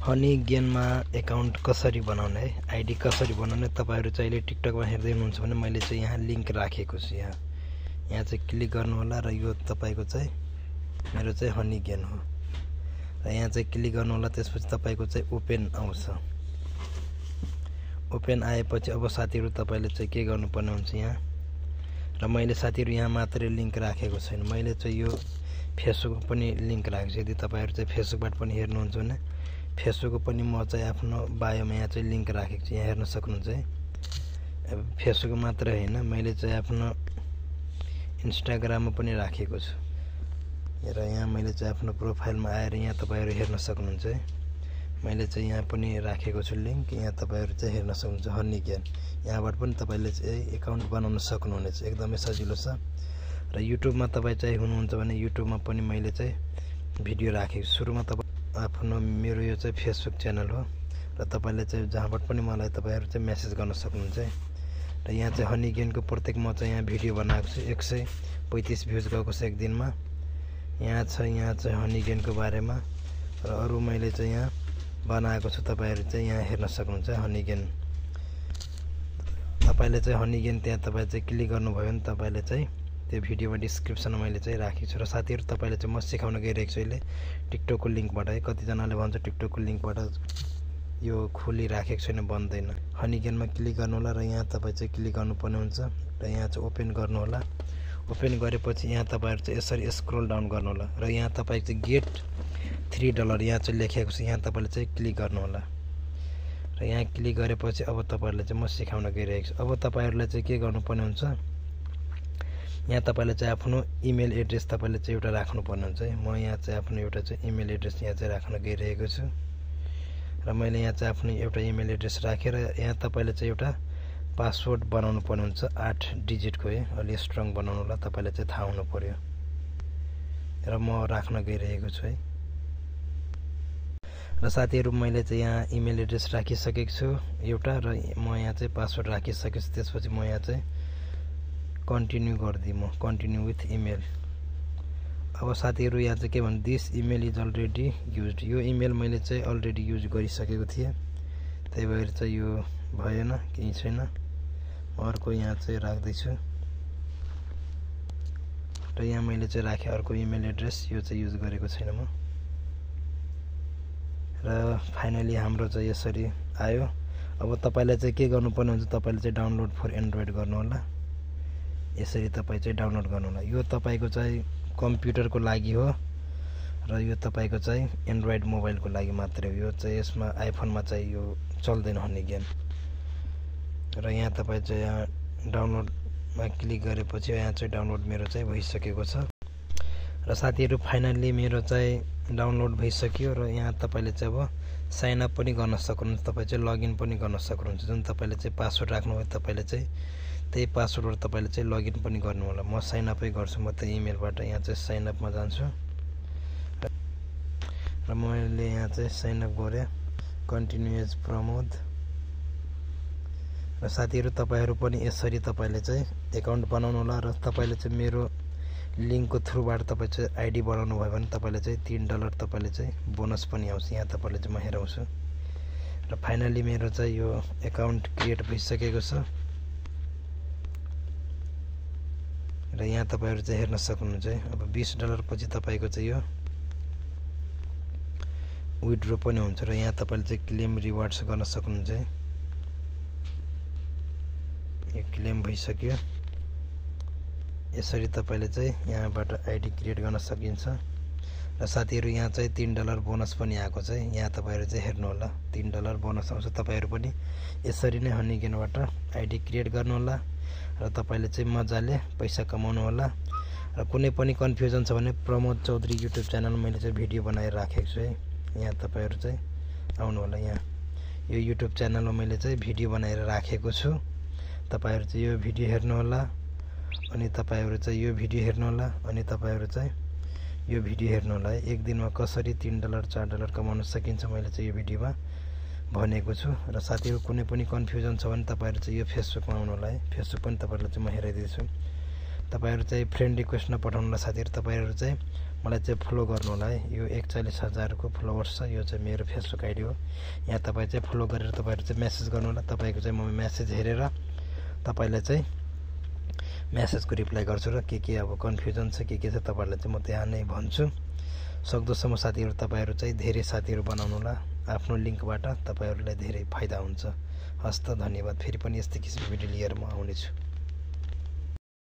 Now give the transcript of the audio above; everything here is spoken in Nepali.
हनी गेनमा एकाउन्ट कसरी बनाउने है, आइडी कसरी बनाउने तपाईहरु चाहिँ अहिले टिकटकमा हेर्दै हुनुहुन्छ भने मैले चाहिँ यहाँ लिंक राखेको छु। यहाँ चाहिँ क्लिक गर्नु होला र यो तपाईको चाहिँ मेरो चाहिँ हनी गेम हो र यहाँ चाहिँ क्लिक गर्नु होला। त्यसपछि तपाईको चाहिँ ओपन आउँछ। ओपन आएपछि अब साथीहरु तपाईले चाहिँ के गर्नुपर्ने हुन्छ यहाँ र मैले साथीहरु यहाँ मात्रै लिंक राखेको छैन, मैले चाहिँ यो फेसबुक पनि लिंक राखेको छु। यदि तपाईहरु चाहिँ फेसबुकबाट पनि हेर्नुहुन्छ भने फेसबुक पनि म चाहिँ आफ्नो बायोमा यहाँ चाहिँ लिंक राखेको छु, यहाँ हेर्न सक्नुहुन्छ है। अब फेसबुक मात्र हैन, मैले चाहिँ आफ्नो इन्स्टाग्राममा पनि राखेको छु र यहाँ मैले चाहिँ आफ्नो प्रोफाइलमा आएर यहाँ तपाईहरु हेर्न सक्नुहुन्छ है। मैले चाहिँ यहाँ पनि राखेको छु लिंक, यहाँ तपाईहरु चाहिँ हेर्न सक्नुहुन्छ हनी गेम। यहाँबाट पनि तपाईले चाहिँ एकाउन्ट बनाउन सक्नुहुनेछ, एकदमै सजिलो छ। र युट्युबमा तपाई चाहिँ हुनुहुन्छ भने युट्युबमा पनि मैले चाहिँ भिडियो राखेको छु। सुरुमा तपाई आफ्नो मेरो यो चाहिँ फेसबुक च्यानल हो र तपाईले चाहिँ जहाँबाट पनि मलाई तपाईहरु चाहिँ मेसेज गर्न सक्नुहुन्छ है। र यहाँ चाहिँ हनी गेमको प्रत्येक म चाहिँ यहाँ भिडियो बनाएको छु, 135 भ्युज गएको छ एक दिनमा। यहाँ चाहिँ हनी गेमको बारेमा र अरु मैले चाहिँ यहाँ बनाएको छु, तपाईहरु चाहिँ यहाँ हेर्न सक्नुहुन्छ हनी गेम। तपाईले चाहिँ हनी गेम त्यहाँ तपाई चाहिँ क्लिक गर्नुभयो भने तपाईले चाहिँ त्यो भिडियोमा डिस्क्रिप्सनमा मैले चाहिँ राखेको छु। र साथीहरु तपाईले चाहिँ म सिकाउन गइरहेको छु अहिले टिकटकको लिंकबाट है। कति जनाले भन्छ टिकटकको लिंकबाट यो खोली राखेको छैन, बन्दैन। हनी गेममा क्लिक गर्नु होला र यहाँ तपाई चाहिँ क्लिक गर्नुपर्ने हुन्छ र यहाँ चाहिँ ओपन गर्नु होला। ओपन गरेपछि यहाँ तपाईहरु चाहिँ यसरी स्क्रोल डाउन गर्नु होला र यहाँ तपाई चाहिँ गेट $3 यहाँ चाहिँ लेखेको छ, यहाँ तपाईले चाहिँ क्लिक गर्नु होला। र यहाँ क्लिक गरेपछि अब तपाईहरुले चाहिँ म सिकाउन गइरहेको छु। अब तपाईहरुले चाहिँ के गर्नुपर्ने हुन्छ, यहाँ तपाईले चाहिँ आफ्नो इमेल एड्रेस तपाईले चाहिँ एउटा राख्नुपर्ने हुन्छ है। म यहाँ चाहिँ आफ्नो एउटा चाहिँ इमेल एड्रेस यहाँ चाहिँ राख्न गइरहेको छु र मैले यहाँ चाहिँ आफ्नो एउटा इमेल एड्रेस राखेर यहाँ तपाईले चाहिँ एउटा पासवर्ड बनाउनु पर्ने हुन्छ 8 डिजिटको है। अलि स्ट्रङ बनाउनु होला, तपाईले चाहिँ थाहा हुनु पर्यो र म राख्न गइरहेको छु है। र साथीहरु मैले चाहिँ यहाँ इमेल एड्रेस राखिसकेको छु एउटा र म यहाँ चाहिँ पासवर्ड राखिसकेको छु। त्यसपछि म यहाँ चाहिँ कन्टिन्यू गर्दै म कन्टिन्यू विथ इमेल। अब साथीहरु यहाँ चाहिँ के भन्छ, this email is already used. यो इमेल मैले चाहिँ अलरेडी युज गरिसकेको थिएँ, त्यही भएर चाहिँ यो भएन, केही छैन। अर्को यहाँ चाहिँ राख्दै छु र यहाँ मैले चाहिँ राखे अर्को इमेल एड्रेस, यो चाहिँ युज गरेको छैन म। र फाइनली हाम्रो चाहिँ यसरी आयो। अब तपाईलाई चाहिँ के गर्नुपर्ने हुन्छ, तपाईले चाहिँ डाउनलोड फर एन्ड्रोइड गर्नु होला। यसरी तपाई चाहिँ डाउनलोड गर्नु होला। यो तपाईको चाहिँ कम्प्युटरको लागि हो र यो तपाईको चाहिँ एन्ड्रोइड मोबाइलको लागि मात्रै हो। यो चाहिँ यसमा आइफोनमा चाहिँ यो चल्दैन हनी गेम। र यहाँ तपाई चाहिँ यहाँ डाउनलोडमा क्लिक गरेपछि यहाँ चाहिँ डाउनलोड मेरो चाहिँ भइसकेको छ। र साथीहरु फाइनली मेरो चाहिँ डाउनलोड भइसक्यो र यहाँ तपाईले चाहिँ अब साइन अप पनि गर्न सक्नुहुन्छ, तपाई चाहिँ लगइन पनि गर्न सक्नुहुन्छ। जुन तपाईले चाहिँ पासवर्ड राख्नुभयो तपाईले चाहिँ त्यही पासवर्डबाट तपाईले चाहिँ लगइन पनि गर्नु होला। म साइन अपै गर्छु, म त्यही इमेलबाट यहाँ चाहिँ साइन अपमा जान्छु र मैले यहाँ चाहिँ साइन अप गरे, कन्टिन्यू एज प्रमोद। र साथीहरु तपाईहरु पनि यसरी तपाईले चाहिँ एकाउन्ट बनाउनु होला र तपाईले चाहिँ मेरो लिंकको थ्रुबाट तपाई चाहिँ आइडी बनाउनु भयो भने तपाईले चाहिँ $3 तपाईले चाहिँ बोनस पनि आउँछ। यहाँ तपाईले चाहिँ म हेराउँछु र फाइनली मेरो चाहिँ यो एकाउन्ट क्रिएट भइसकेको छ र यहाँ तपाईहरु चाहिँ हेर्न सक्नुहुन्छ है। अब $20 पछि तपाईको चाहिँ यो विथड्रो पनि हुन्छ र यहाँ तपाईले चाहिँ क्लेम रिवार्ड्स गर्न सक्नुहुन्छ है। यो क्लेम भइसक्यो। यसरी तपाईले चाहिँ यहाँबाट आइडी क्रिएट गर्न सकिन्छ। र साथीहरु यहाँ चाहिँ $3 बोनस पनि आएको छ है। यहाँ तपाईहरु चाहिँ हेर्नु होला, $3 बोनस आउँछ। तपाईहरु पनि यसरी नै हनी गेमबाट आइडी क्रिएट गर्नु होला र तपाईले चाहिँ मजाले पैसा कमाउनु होला। र कुनै पनि कन्फ्युजन छ भने प्रमोद चौधरी युट्युब च्यानलमा मैले चाहिँ भिडियो बनाएर राखेको छु है। यहाँ तपाईहरु चाहिँ आउनु होला। यहाँ यो युट्युब च्यानलमा मैले चाहिँ भिडियो बनाएर राखेको छु, तपाईहरु चाहिँ यो भिडियो हेर्नु होला अनि तपाईहरु चाहिँ यो भिडियो हेर्नु होला अनि तपाईहरु चाहिँ यो भिडियो हेर्नु होला है। एक दिनमा कसरी $3 $4 कमाउन सकिन्छ मैले चाहिँ यो भिडियोमा भनेको छु। र साथीहरु कुनै पनि कन्फ्युजन छ भने तपाईहरु चाहिँ यो फेसबुकमा आउनु होला है। फेसबुक पनि तपाईहरुलाई चाहिँ म हेराइदिन्छु। तपाईहरु चाहिँ फ्रेन्ड रिक्वेस्ट नपठाउनु होला साथीहरु, तपाईहरु चाहिँ मलाई चाहिँ फलो गर्नु होला है। यो 41,000 को फलोवर्स छ। यो चाहिँ मेरो फेसबुक आइडी हो। यहाँ तपाईँ चाहिँ फलो गरेर तपाईँहरू चाहिँ मेसेज गर्नु होला। तपाईँको चाहिँ म मेसेज हेरेर तपाईँलाई चाहिँ मेसेजको रिप्लाई गर्छु र के अब कन्फ्युजन छ के छ तपाईँहरूलाई चाहिँ म त्यहाँ नै भन्छु। सक्दोसम्म साथीहरू तपाईँहरू चाहिँ धेरै साथीहरू बनाउनु होला। आफ्नो लिङ्कबाट तपाईँहरूलाई धेरै फाइदा हुन्छ। हस्त धन्यवाद। फेरि पनि यस्तै किसिमको भिडियो लिएर म आउनेछु।